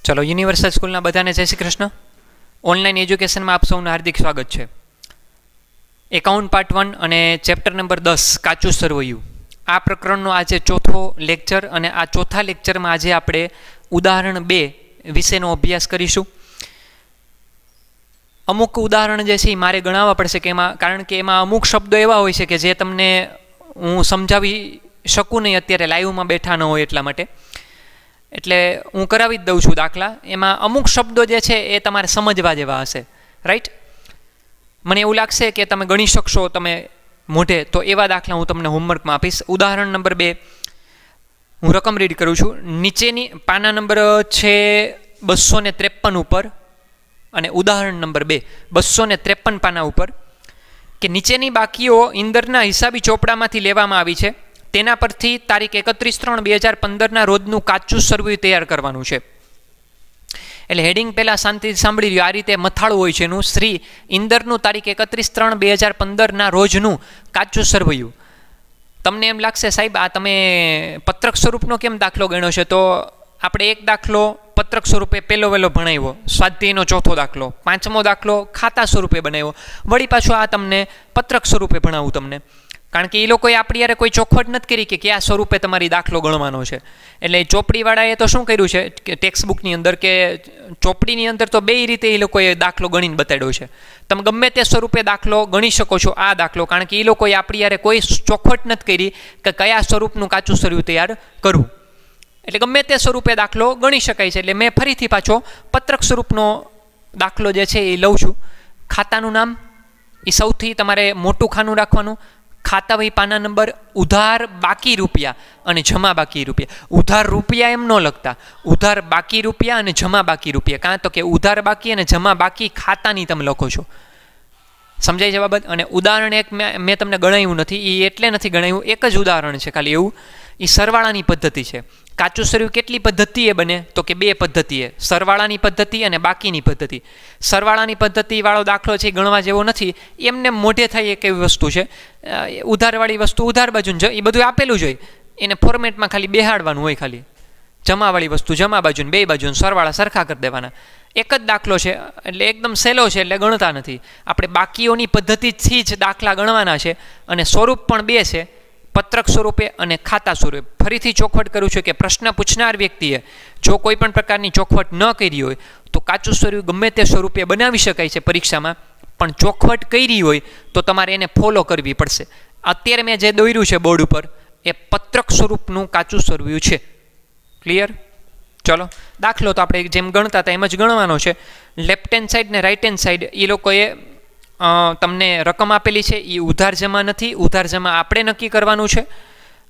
चलो यूनिवर्सल स्कूलना बधाने जय श्री कृष्ण। ऑनलाइन एज्युकेशन में आप सौનું हार्दिक स्वागत है। एकाउंट पार्ट 1 અને ચેપ્ટર નંબર 10 કાચું સરવૈયું આ પ્રકરણનો આજે ચોથો લેક્ચર અને આ ચોથા લેક્ચરમાં આજે આપણે ઉદાહરણ 2 વિશેનો અભ્યાસ કરીશું। અમુક ઉદાહરણ જે છે મારે ગણાવવા પડશે કે એમાં, કારણ કે એમાં અમુક શબ્દો એવા હોય છે કે જે તમને હું સમજાવી શકું નહીં અત્યારે લાઈવમાં બેઠા ન હોય એટલા માટે, એટલે હું કરાવી જ દઉં છું દાખલા। એમાં અમુક શબ્દો જે છે એ તમારે સમજવા જેવા હશે, રાઈટ। મને એવું લાગશે કે તમે ગણી શકશો તમે મોઢે, તો એવા દાખલા હું તમને હોમવર્કમાં આપીશ। ઉદાહરણ નંબર 2 હું રકમ રીડ કરું છું। નીચેની પાના નંબર છે 253 ઉપર અને ઉદાહરણ નંબર 2 253 પાના ઉપર કે નીચેની બાકીઓ ઇન્દરના હિસાબી ચોપડામાંથી લેવામાં આવી છે, તેના પરથી તારીખ 31/3/2015 રોજનું કાચું સરવૈયું તૈયાર કરવાનું છે। એટલે હેડિંગ પહેલાં શાંતિથી સાંભળી લ્યો, આ રીતે મથાળું હોય છે એનું, શ્રી ઇન્દરનું તારીખ 31/3/2015 રોજનું કાચું સરવૈયું। તમને એમ લાગશે સાહેબ આ તમે પત્રક સ્વરૂપનો કેમ દાખલો ગણ્યો છે? તો આપણે એક દાખલો પત્રક સ્વરૂપે પહેલો વહેલો ભણાવ્યો, સ્વાધ્યાયનો ચોથો દાખલો, 5મો દાખલો ખાતા સ્વરૂપે બનાવ્યો, વળી પાછો આ તમને પત્રક સ્વરૂપે ભણાવું તમને, કારણ કે એ લોકોએ આપણી યારે કોઈ ચોખવટ નથી કરી કે કયા સ્વરૂપે તમારી દાખલો ગણવાનો છે। એટલે ચોપડીવાળાએ તો શું કર્યું છે કે ટેક્સ્ટ બુકની અંદર કે ચોપડીની અંદર તો બે રીતે એ લોકોએ દાખલો ગણીને બતાડ્યો છે। તમે ગમે તે સ્વરૂપે દાખલો ગણી શકો છો આ દાખલો, કારણ કે એ લોકોએ આપણી યારે કોઈ ચોખવટ નથી કરી કે કયા સ્વરૂપનું કાચું સરવૈયું તૈયાર કરવું, એટલે ગમે તે સ્વરૂપે દાખલો ગણી શકાય છે। એટલે મેં ફરીથી પાછો પત્રક સ્વરૂપનો દાખલો જે છે એ લઉં છું। ખાતાનું નામ એ સૌથી તમારે મોટું ખાનું રાખવાનું। ખાતા વહી પાના નંબર, ઉધાર બાકી રૂપિયા અને જમા બાકી રૂપિયા। ઉધાર રૂપિયા એમ ન લખતા, ઉધાર બાકી રૂપિયા અને જમા બાકી રૂપિયા, કાં તો કે ઉધાર બાકી અને જમા બાકી ખાતાની તમે લખો છો, સમજાય છે બાબત? અને ઉદાહરણ એક મેં તમને ગણાવ્યું નથી, એ એટલે નથી ગણાવ્યું, એક જ ઉદાહરણ છે ખાલી એવું, એ સરવાળાની પદ્ધતિ છે। કાચું સરવૈયું કેટલી પદ્ધતિએ બને? તો કે 2 પદ્ધતિએ, સરવાળાની પદ્ધતિ અને બાકીની પદ્ધતિ। સરવાળાની પદ્ધતિવાળો દાખલો છે એ ગણવા જેવો નથી, એમને મોઢે થાય એક એવી વસ્તુ છે, ઉધારવાળી વસ્તુ ઉધાર બાજુ એ બધું આપેલું જ હોય, એને ફોર્મેટમાં ખાલી બેહાડવાનું હોય, ખાલી જમાવાળી વસ્તુ જમા બાજુ, બે બાજુ સરવાળા સરખા કરી દેવાના। એક જ દાખલો છે એટલે એકદમ સહેલો છે, એટલે ગણતા નથી આપણે, બાકીઓની પદ્ધતિથી જ દાખલા ગણવાના છે અને સ્વરૂપ પણ 2 છે, પત્રક સ્વરૂપે અને ખાતા સ્વરૂપે। ફરીથી ચોખવટ કરું છું કે પ્રશ્ન પૂછનાર વ્યક્તિએ જો કોઈ પણ પ્રકારની ચોખવટ ન કરી હોય તો કાચું સરવૈયું ગમે તે સ્વરૂપે બનાવી શકાય છે પરીક્ષામાં, પણ ચોખવટ કરી હોય તો તમારે એને ફોલો કરવી પડશે। અત્યારે મેં જે દોર્યું છે બોર્ડ ઉપર એ પત્રક સ્વરૂપનું કાચું સરવૈયું છે, ક્લિયર? ચલો દાખલો તો આપણે જેમ ગણતા હતા એમ જ ગણવાનો છે। લેફ્ટ હેન્ડ સાઈડ ને રાઈટ હેન્ડ સાઈડ એ લોકોએ તમને રકમ આપેલી છે, એ ઉધાર જમા નથી, ઉધાર જમા આપણે નક્કી કરવાનું છે।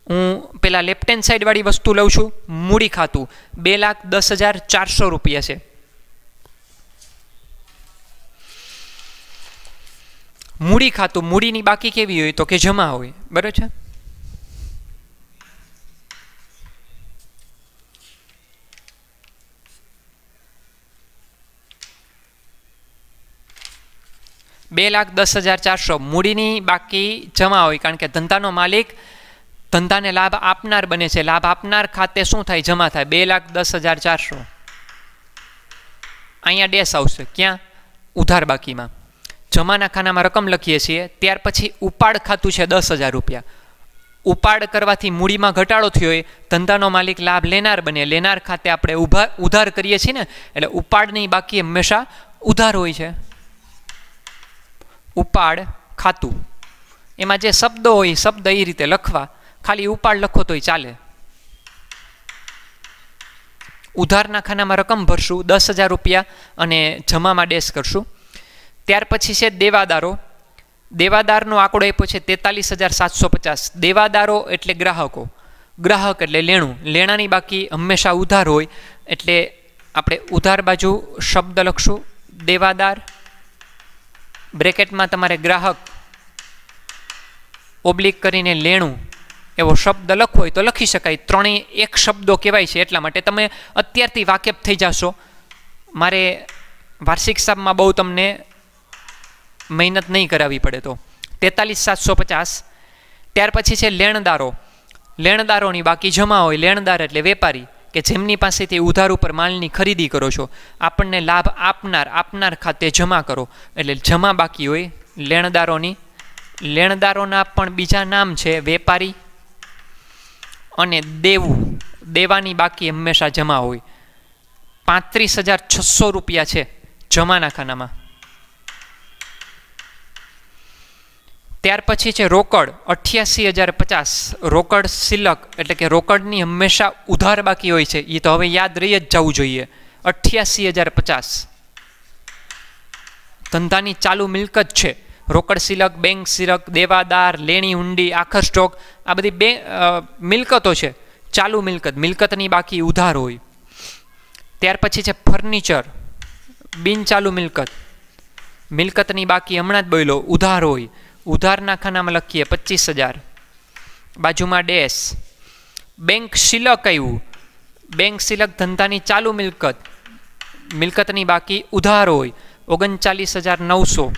હું પેલા લેફ્ટ હેન્ડ સાઈડ વાળી વસ્તુ લઉં છું। મૂડી ખાતું 2,10,400 રૂપિયા છે। મૂડી ખાતું, મૂડીની બાકી કેવી હોય તો કે જમા હોય, બરાબર છે? $2,10,400 મૂડીની બાકી જમા હોય, કારણ કે ધંધાનો માલિક ધંધાને લાભ આપનાર બને છે, લાભ આપનાર ખાતે શું થાય? જમા થાય 2,10,400। અહીંયા ડેશ આવશે, ક્યાં? ઉધાર બાકીમાં। જમાના ખાનામાં રકમ લખીએ છીએ, ત્યાર પછી ઉપાડ ખાતું છે 10,000 રૂપિયા। ઉપાડ કરવાથી મૂડીમાં ઘટાડો થયો હોય, ધંધાનો માલિક લાભ લેનાર બને, લેનાર ખાતે આપણે ઉધાર કરીએ છીએ ને, એટલે ઉપાડની બાકી હંમેશા ઉધાર હોય છે। ઉપાડ ખાતું, એમાં જે શબ્દો હોય શબ્દ એ રીતે લખવા, ખાલી ઉપાડ લખો તોય ચાલે। ઉધારના ખાનામાં રકમ ભરશું 10,000 રૂપિયા અને જમામાં ડેશ કરશું। ત્યાર પછી છે દેવાદારો। દેવાદારનો આંકડો આપ્યો છે 43,750। દેવાદારો એટલે ગ્રાહકો, ગ્રાહક એટલે લેણું, લેણાની બાકી હંમેશા ઉધાર હોય, એટલે આપણે ઉધાર બાજુ શબ્દ લખશું દેવાદાર, બ્રેકેટમાં તમારે ગ્રાહક ઓબ્લિક કરીને લેણું એવો શબ્દ લખવો હોય તો લખી શકાય। ત્રણેય એક શબ્દો કહેવાય છે, એટલા માટે તમે અત્યારથી વાકેફ થઈ જશો। મારે વાર્ષિક હિસાબમાં બહુ તમને મહેનત નહીં કરાવવી પડે। તો 43,750। ત્યાર પછી છે લેણદારો। લેણદારોની બાકી જમા હોય, લેણદાર એટલે વેપારી, કે જેમની પાસેથી ઉધાર ઉપર માલની ખરીદી કરો છો, આપણને લાભ આપનાર ખાતે જમા કરો. એટલે જમા બાકી હોય લેણદારોની. લેણદારોના પણ બીજા નામ છે વેપારી અને દેવું. દેવાની બાકી હંમેશા જમા હોય. 35,600 રૂપિયા છે જમાના ખાનામાં. ત્યાર પછી છે રોકડ 88,050. રોકડ સિલક એટલે કે રોકડની હંમેશા ઉધાર બાકી હોય છે. એ તો હવે યાદ રહી જ જવું જોઈએ. 88,050 ધંધાની ચાલુ મિલકત છે. રોકડ સિલક, બેંક સિલક, દેવાદાર, લેણી હુંડી, આખર સ્ટોક, આ બધી મિલકતો છે. ચાલુ મિલકત, મિલકતની બાકી ઉધાર હોય. ત્યાર પછી છે ફર્નિચર, બિનચાલુ મિલકત, મિલકતની બાકી હમણાં જ બોલ્યો ઉધાર હોય. ઉધારના ખાનામાં લખીએ 25,000. બાજુમાં ડેશ. બેંક સિલક આવ્યું. બેંક સિલક ધંધાની ચાલુ મિલકત, મિલકતની બાકી ઉધાર હોય 39,900.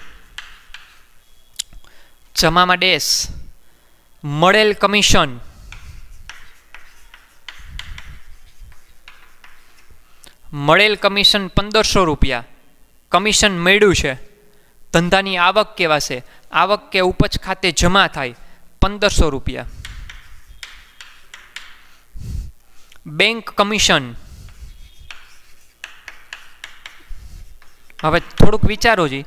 જમામાં ડેશ. મળેલ કમિશન, મળેલ કમિશન 1,500 રૂપિયા. કમિશન મળ્યું છે. ધંધાની આવક કહેવાશે. આવક કે ઉપજ ખાતે જમા થાય 1,500 રૂપિયા. Bank commission. હવે થોડુંક વિચારો જી.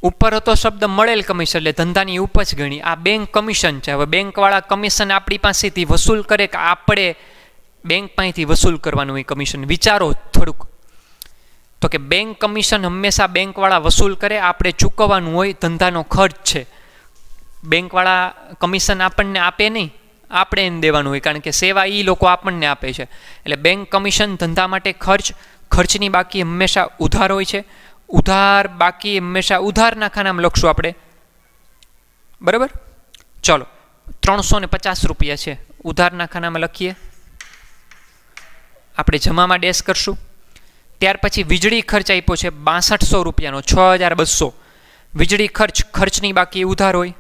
ઉપર હતો શબ્દ મળેલ કમિશન એટલે ધંધાની ઉપજ ગણી. આ બેંક કમિશન છે. હવે બેંકવાળા કમિશન આપણી પાસેથી વસૂલ કરે કે આપણે બેંક પાસેથી વસૂલ કરવાનું હોય કમિશન? વિચારો થોડુંક. તો કે બેંક કમિશન હંમેશા બેંકવાળા વસૂલ કરે, આપણે ચૂકવવાનું હોય. ધંધાનો ખર્ચ છે. બેંકવાળા કમિશન આપણને આપે નહીં, આપણે એને દેવાનું હોય, કારણ કે સેવા એ લોકો આપણને આપે છે. એટલે બેંક કમિશન ધંધા માટે ખર્ચ. ખર્ચની બાકી હંમેશા ઉધાર હોય છે. ઉધાર બાકી હંમેશા ઉધારના ખાનામાં લખશું આપણે. બરાબર? ચલો, 350 રૂપિયા છે ઉધારના ખાનામાં લખીએ. આપણે જમામાં ડેશ કરશું. ત્યાર પછી વીજળી ખર્ચ આપ્યો છે 6200 રૂપિયાનો, 6,200. વીજળી ખર્ચ, ખર્ચની બાકી ઉધાર હોય.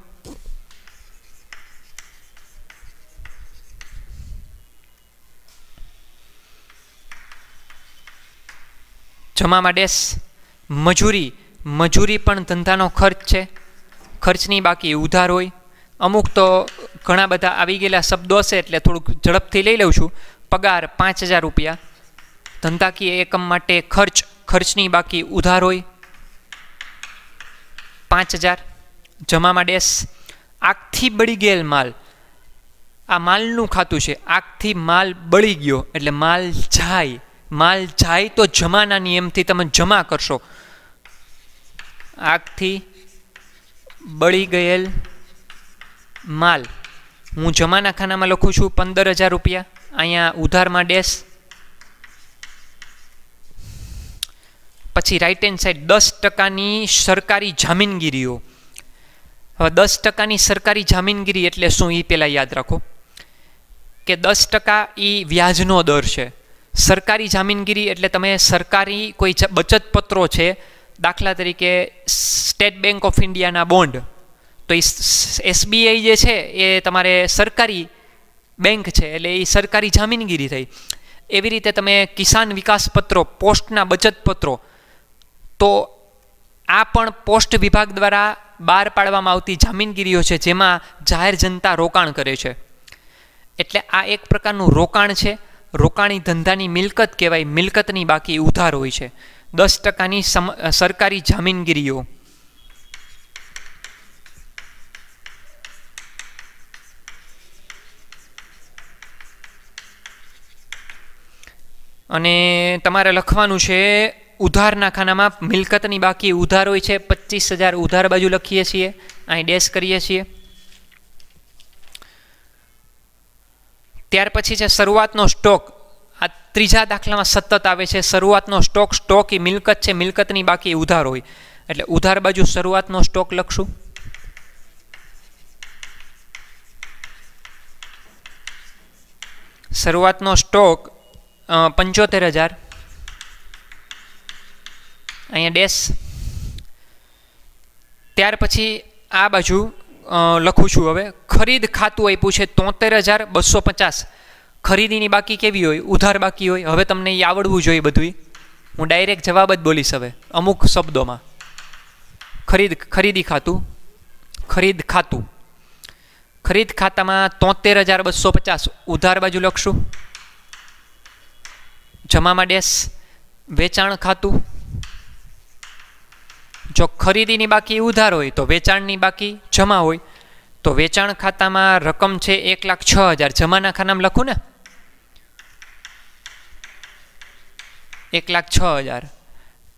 જમામાં ડેશ. મજૂરી, મજૂરી પણ ધંધાનો ખર્ચ છે. ખર્ચની બાકી ઉધાર હોય. અમુક તો ઘણા બધા આવી ગયેલા શબ્દો હશે એટલે થોડુંક ઝડપથી લઈ લઉં છું. પગાર 5,000 રૂપિયા. ધંધાકીય એકમ માટે ખર્ચ, ખર્ચની બાકી ઉધાર હોય 5,000. જમામાં ડેશ. આગથી બળી ગયેલ માલ. આ માલનું ખાતું છે. આગથી માલ બળી ગયો એટલે માલ જાય. માલ જાય તો જમાના નિયમથી તમે જમા કરશો. આગથી બળી ગયેલ માલ હું જમાના ખાનામાં લખું છું 15,000 રૂપિયા. અહીંયા ઉધારમાં ડેશ. પછી રાઈટ હેન્ડ સાઈડ 10%ની સરકારી જામીનગીરીઓ. હવે 10%ની સરકારી જામીનગીરી એટલે શું એ પહેલાં યાદ રાખો કે 10% એ વ્યાજનો દર છે. સરકારી જામીનગીરી એટલે તમે સરકારી કોઈ બચત પત્રો છે, દાખલા તરીકે સ્ટેટ બેંક ઓફ ઇન્ડિયાના બોન્ડ, તો એ SBI જે છે એ તમારે સરકારી બેંક છે એટલે એ સરકારી જામીનગીરી થઈ. એવી રીતે તમે કિસાન વિકાસ પત્રો, પોસ્ટના બચત પત્રો, તો આ પણ પોસ્ટ વિભાગ દ્વારા બહાર પાડવામાં આવતી જામીનગીરીઓ છે જેમાં જાહેર જનતા રોકાણ કરે છે. એટલે આ એક પ્રકારનું રોકાણ છે. રોકાણી ધંધાની મિલકત કહેવાય. મિલકતની બાકી ઉધાર હોય છે. 10%ની સરકારી જામીનગીરીઓ. અને તમારે લખવાનું છે ઉધારના ખાનામાં મિલકતની બાકી ઉધાર હોય છે 25,000 ઉધાર બાજુ લખીએ છીએ. અહીં ડેશ કરીએ છીએ. ત્યાર પછી છે શરૂઆતનો સ્ટોક. આ ત્રીજા દાખલામાં સતત આવે છે. શરૂઆતનો સ્ટોક. સ્ટોક એ મિલકત છે, મિલકતની બાકી ઉધાર હોય એટલે ઉધાર બાજુ શરૂઆતનો સ્ટોક લખશું. શરૂઆતનો સ્ટોક 75,000. અહીંયા ડેશ. ત્યાર પછી આ બાજુ લખું છું હવે ખરીદ ખાતું આપ્યું છે 73,250. ખરીદીની બાકી કેવી હોય? ઉધાર બાકી હોય. હવે તમને એ આવડવું જોઈએ બધું. હું ડાયરેક્ટ જવાબ જ બોલીશ હવે અમુક શબ્દોમાં. ખરીદી ખાતું, ખરીદ ખાતું. ખરીદ ખાતામાં 73,250 ઉધાર બાજુ લખશું, જમામાં ડેશ. વેચાણ ખાતું, જો ખરીદીની બાકી ઉધાર હોય તો વેચાણની બાકી જમા હોય. તો વેચાણ ખાતામાં રકમ છે 1,06,000, જમાના ખાનામાં લખું ને 1,06,000.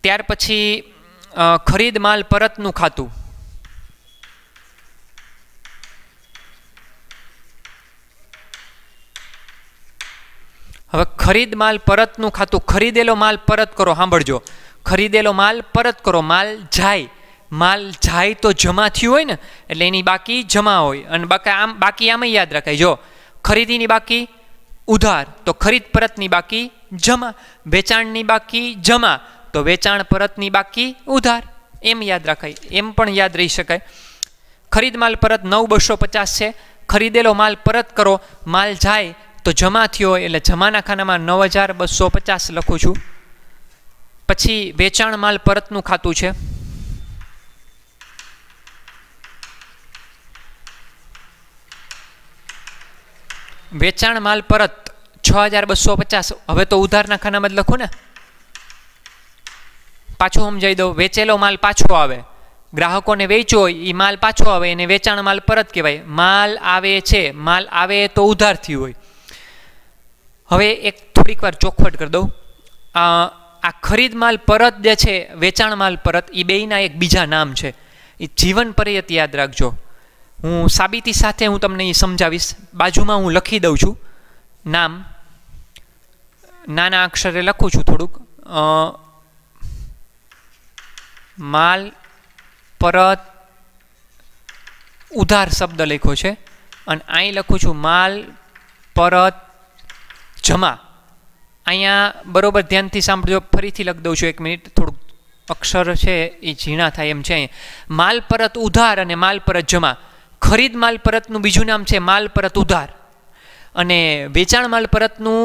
ત્યાર પછી ખરીદ માલ પરતનું ખાતું. હવે ખરીદ માલ પરતનું ખાતું, ખરીદેલો માલ પરત કરો. સાંભળજો, ખરીદેલો માલ પરત કરો. માલ જાય તો જમા થયું હોય ને, એટલે એની બાકી જમા હોય. અને બાકી આમાં યાદ રખાય, જો ખરીદીની બાકી ઉધાર તો ખરીદ પરતની બાકી જમા, વેચાણની બાકી જમા તો વેચાણ પરતની બાકી ઉધાર. એમ યાદ રખાય, એમ પણ યાદ રહી શકાય. ખરીદ માલ પરત 9,250 છે. ખરીદેલો માલ પરત કરો, માલ જાય તો જમા થયો હોય એટલે જમાના ખાનામાં 9,250 લખું છું. પછી વેચાણ માલ પરતનું ખાતું છે. વેચાણ માલ પરત 6,250. હવે તો ઉધારના ખાનામાં જ લખું ને, પાછું સમજાવી દઉં. વેચેલો માલ પાછો આવે, ગ્રાહકોને વેચ્યો હોય એ માલ પાછો આવે, એને વેચાણ માલ પરત કહેવાય. માલ આવે છે, માલ આવે તો ઉધાર થયું હોય. હવે એક થોડીક વાર ચોખવટ કરી દઉં. આ ખરીદ માલ પરત જે છે, વેચાણ માલ પરત, એ બેયના એક બીજા નામ છે. એ જીવન પર્યત યાદ રાખજો. હું સાબિતી સાથે હું તમને એ સમજાવીશ. બાજુમાં હું લખી દઉં છું નામ, નાના અક્ષરે લખું છું થોડુંક. માલ પરત ઉધાર શબ્દ લખ્યો છે, અને અહીં લખું છું માલ પરત જમા. અહીંયા બરોબર ધ્યાનથી સાંભળજો, ફરીથી લખી દઉં છું. 1 મિનિટ, થોડુંક અક્ષર છે એ ઝીણા થાય એમ છે. અહીંયા માલ પરત ઉધાર અને માલ પરત જમા. ખરીદ માલ પરતનું બીજું નામ છે માલ પરત ઉધાર, અને વેચાણ માલ પરતનું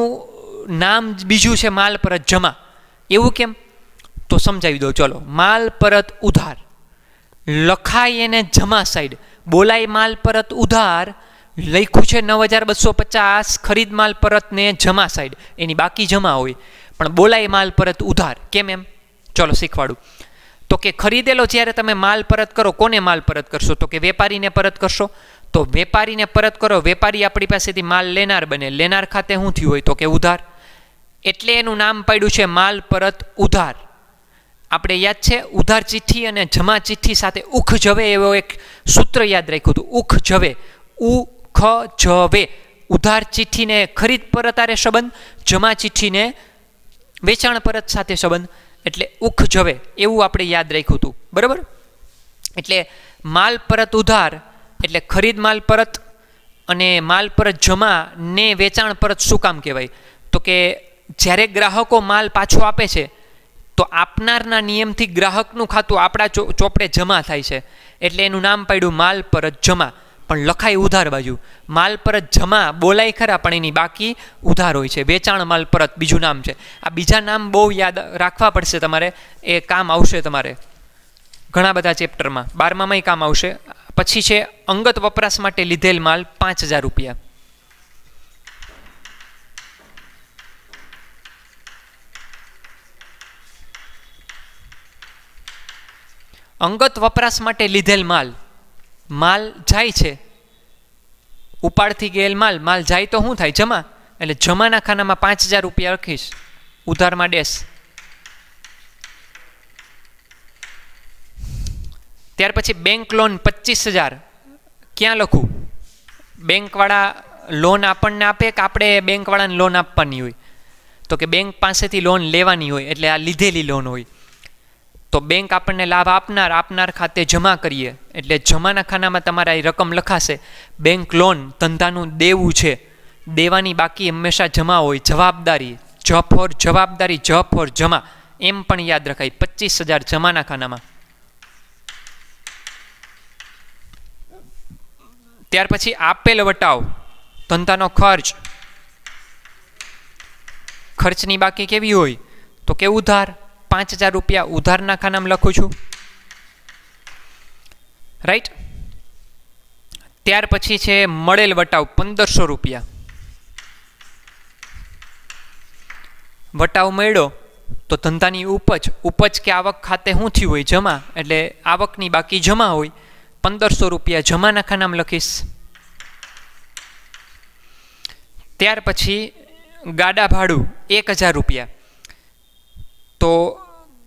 નામ બીજું છે માલ પરત જમા. એવું કેમ? તો સમજાવી દો. ચલો, માલ પરત ઉધાર લખાય એને જમા સાઈડ, બોલાય માલ પરત ઉધાર, લખ્યું છે 9,250. ખરીદ માલ પરતને જમા સાઈડ, એની બાકી જમા હોય, પણ બોલાય માલ પરત ઉધાર. કેમ એમ? ચલો શીખવાડું. તો કે ખરીદેલો જ્યારે તમે માલ પરત કરો, કોને માલ પરત કરશો? તો કે વેપારીને પરત કરશો. તો વેપારીને પરત કરો, વેપારી આપણી પાસેથી માલ લેનાર બને. લેનાર ખાતે શું થયું હોય? તો કે ઉધાર. એટલે એનું નામ પાડ્યું છે માલ પરત ઉધાર. આપણે યાદ છે ઉધાર ચિઠ્ઠી અને જમા ચિઠ્ઠી સાથે ઉખ જવે એવો એક સૂત્ર યાદ રાખ્યું હતું. ઉખ જવે, ઉખ જવે. ઉધાર ચિઠ્ઠીને ખરીદ પરત આરે સંબંધ, જમા ચિઠ્ઠીને વેચાણ પરત સાથે સંબંધ, એટલે ઉખ જવે એવું આપણે યાદ રાખ્યું હતું. બરાબર? એટલે માલ પરત ઉધાર એટલે ખરીદ માલ પરત, અને માલ પરત જમા ને વેચાણ પરત શું કામ કહેવાય? તો કે જ્યારે ગ્રાહકો માલ પાછો આપે છે તો આપનારના નિયમથી ગ્રાહકનું ખાતું આપણા ચોપડે જમા થાય છે, એટલે એનું નામ પાડ્યું માલ પરત જમા. પણ લખાય ઉધાર બાજુ. માલ પરત જમા બોલાય ખરા, પણ એની બાકી ઉધાર હોય છે. વેચાણ માલ પરત બીજું નામ છે. આ બીજા નામ બહુ યાદ રાખવા પડશે તમારે, એ કામ આવશે તમારે ઘણા બધા ચેપ્ટરમાં. 12મામાંય કામ આવશે. પછી છે અંગત વપરાશ માટે લીધેલ માલ 5,000 રૂપિયા. અંગત વપરાશ માટે લીધેલ માલ, માલ જાય છે, ઉપાડથી ગયેલ માલ, માલ જાય તો શું થાય? જમા. એટલે જમાના ખાનામાં 5,000 રૂપિયા લખીશ, ઉધારમાં ડેશ. ત્યાર પછી બેંક લોન 25,000. ક્યાં લખું? બેંકવાળા લોન આપણને આપે કે આપણે બેંકવાળાને લોન આપવાની હોય? તો કે બેંક પાસેથી લોન લેવાની હોય, એટલે આ લીધેલી લોન હોય. તો બેંક આપણને લાભ આપનાર ખાતે જમા કરીએ, એટલે જમાના ખાનામાં તમારા રકમ લખાશે. બેંક લોન ધંધાનું દેવું છે, દેવાની બાકી હંમેશા જમા હોય. જવાબદારી, જ ફોર જવાબદારી, જ ફોર જમા, એમ પણ યાદ રખાય. 25,000 જમાના ખાનામાં. ત્યાર પછી આપેલ વટાવ, ધંધાનો ખર્ચ, ખર્ચની બાકી કેવી હોય તો કે ઉધાર, 5000 રૂપિયા ઉધારના ખાનામાં લખું છું, રાઈટ. ત્યાર પછી છે મળેલ વટાવ 1500 રૂપિયા. વટાવ મળ્યો તો ધંધાની ઉપજ કે આવક ખાતે શું થયું હોય જમા, એટલે આવકની બાકી જમા હોય, 1500 રૂપિયા જમાના ખાનામાં લખીશ. ત્યાર પછી ગાડા ભાડું 1000 રૂપિયા. તો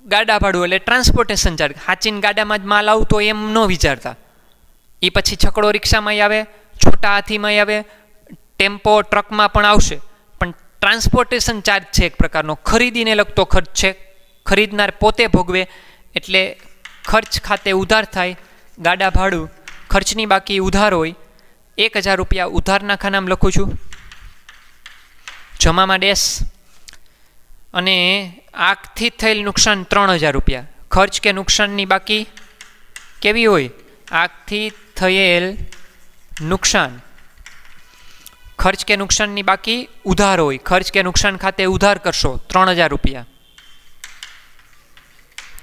ગાડા ભાડું એટલે ટ્રાન્સપોર્ટેશન ચાર્જ, હાચીને ગાડામાં જ માલ આવતો એમ ન વિચારતા. એ પછી છકડો રિક્ષામાં આવે, છોટા હાથીમાં આવે, ટેમ્પો ટ્રકમાં પણ આવશે, પણ ટ્રાન્સપોર્ટેશન ચાર્જ છે એક પ્રકારનો, ખરીદીને લગતો ખર્ચ છે, ખરીદનાર પોતે ભોગવે, એટલે ખર્ચ ખાતે ઉધાર થાય. ગાડા ભાડું ખર્ચની બાકી ઉધાર હોય, 1000 રૂપિયા ઉધારના ખાનામાં લખું છું, જમામાં ડેશ. અને આગથી થયેલ નુકસાન 3000 રૂપિયા. ખર્ચ કે નુકસાનની બાકી કેવી હોય, આગથી થયેલ નુકસાન, ખર્ચ કે નુકસાનની બાકી ઉધાર હોય, ખર્ચ કે નુકસાન ખાતે ઉધાર કરશો 3000 રૂપિયા,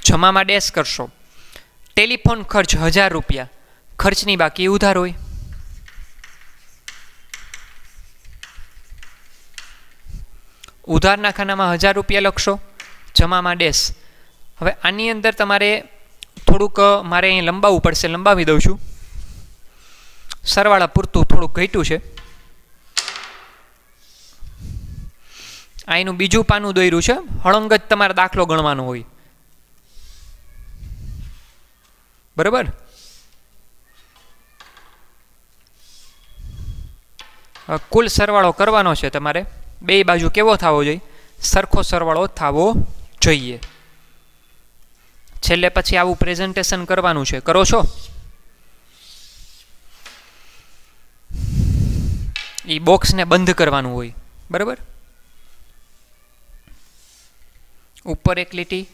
જમામાં ડેશ કરશો. ટેલિફોન ખર્ચ 1000 રૂપિયા, ખર્ચની બાકી ઉધાર હોય. ઉધારના ખાનામાં 1000 રૂપિયા લખશો, જમામાં ડેશ. હવે આની અંદર તમારે થોડુંક મારે અહીં લંબાવવું પડશે, લંબાવી દઉં છું. સરવાળા પૂરતું થોડુંક ઘટ્યું છે. અહીંનું બીજું પાનું દોર્યું છે, હળંગ જ તમારે દાખલો ગણવાનો હોય, બરાબર. કુલ સરવાળો કરવાનો છે તમારે, બે બાજુ કેવો થવો જોઈએ, સરખો સરવાળો થવો જોઈએ. છેલ્લે પછી આવું પ્રેઝન્ટેશન કરવાનું છે, કરો છો? એ બોક્સને બંધ કરવાનું હોય, બરાબર. ઉપર એક લીટી,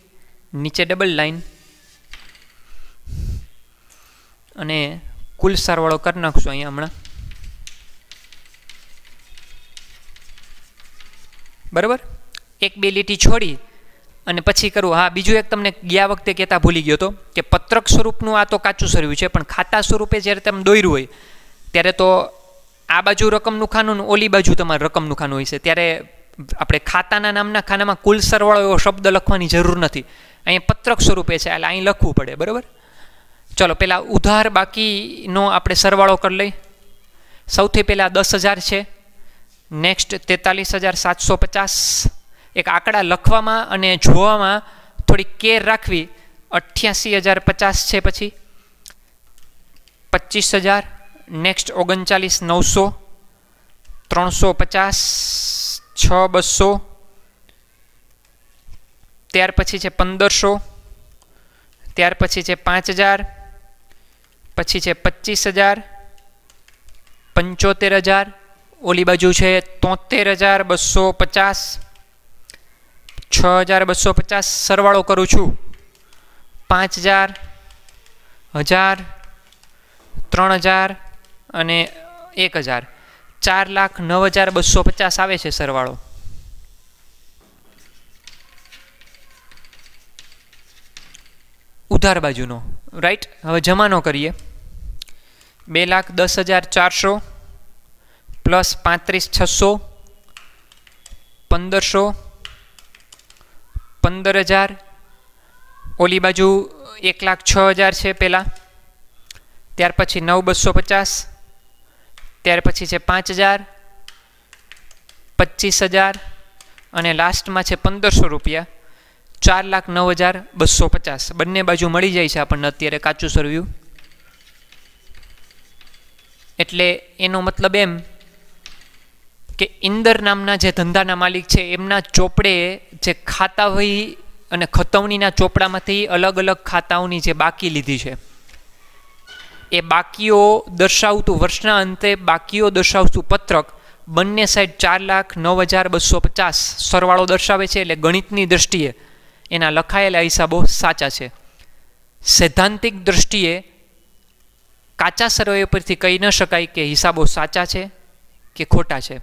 નીચે ડબલ લાઈન, અને કુલ સરવાળો કરી નાખશું અહીંયા હમણાં, બરાબર. એક બે લીટી છોડી અને પછી કરું. હા, બીજું એક તમને ગયા વખતે કહેતા ભૂલી ગયો હતો કે પત્રક સ્વરૂપનું આ તો કાચું સરવ્યું છે, પણ ખાતા સ્વરૂપે જ્યારે તમે દોર્યું હોય ત્યારે તો આ બાજુ રકમનું ખાનું, ઓલી બાજુ તમારે રકમનું ખાનું હોય છે, ત્યારે આપણે ખાતાના નામના ખાનામાં કુલ સરવાળો એવો શબ્દ લખવાની જરૂર નથી. અહીંયા પત્રક સ્વરૂપે છે એટલે અહીં લખવું પડે, બરાબર. ચલો પહેલાં ઉધાર બાકીનો આપણે સરવાળો કરી લઈ. સૌથી પહેલાં 10000 છે, નેક્સ્ટ 43750. એક આંકડા લખવામાં અને જોવામાં થોડી કેર રાખવી. 88050 છે, પછી 25000, નેક્સ્ટ 39900, 350, 6200, ત્યાર પછી છે 1500, ત્યાર પછી છે 5000, પછી છે 25000, 75000, ઓલી બાજુ છે 73250, 6250. સરવાળો કરું છું, 5000, 1000, 3000 અને 1000, 4,09,250 આવે છે સરવાળો. ઉધાર બાજુનો, રાઈટ. હવે જમાનો કરીએ. 2,10,400 પ્લસ 35,600, 1500, 15,000, ઓલી બાજુ 1,06,000 છે પહેલાં, ત્યાર પછી 9,250, ત્યાર પછી છે 5,000, 25,000 અને લાસ્ટમાં છે 1500 રૂપિયા, 4,09,250. બંને બાજુ મળી જાય છે આપણને અત્યારે કાચું સરવ્યું. એટલે એનો મતલબ એમ કે ઇન્દર નામના જે ધંધાના માલિક છે એમના ચોપડે જે ખાતા વહી અને ખતવણીના ચોપડામાંથી અલગ અલગ ખાતાઓની જે બાકી લીધી છે, એ બાકીઓ દર્શાવતું, વર્ષના અંતે બાકીઓ દર્શાવતું પત્રક બંને સાઈડ 4,09,250 સરવાળો દર્શાવે છે. એટલે ગણિતની દ્રષ્ટિએ એના લખાયેલા હિસાબો સાચા છે. સૈદ્ધાંતિક દ્રષ્ટિએ કાચા સરવૈયા પરથી કહી ન શકાય કે હિસાબો સાચા છે કે ખોટા છે.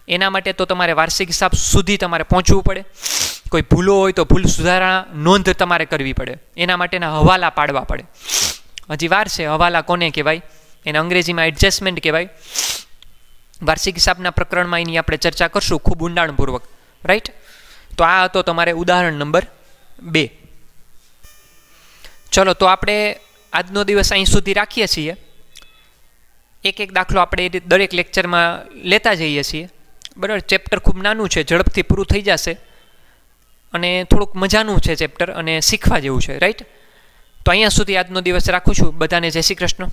એના માટે તો તમારે વાર્ષિક હિસાબ સુધી તમારે પહોંચવું પડે. કોઈ ભૂલો હોય તો ભૂલ સુધારણા નોંધ તમારે કરવી પડે. એના માટેના હવાલા પાડવા પડે. હજી વાર છે. હવાલા કોને કહેવાય? એને અંગ્રેજીમાં એડજસ્ટમેન્ટ કહેવાય. વાર્ષિક હિસાબના પ્રકરણમાં એની આપણે ચર્ચા કરશું ખૂબ ઊંડાણપૂર્વક. રાઈટ? તો આ હતો તમારે ઉદાહરણ નંબર 2. ચલો, તો આપણે આજનો દિવસ અહીં સુધી રાખીએ છીએ. એક દાખલો આપણે દરેક લેક્ચરમાં લેતા જઈએ છીએ. બરાબર? ચેપ્ટર ખૂબ નાનું છે, ઝડપથી પૂરું થઈ જશે અને થોડુંક મજાનું છે ચેપ્ટર અને શીખવા જેવું છે. રાઈટ? તો અહીંયા સુધી આજનો દિવસ રાખું છું. બધાને જય શ્રી કૃષ્ણ.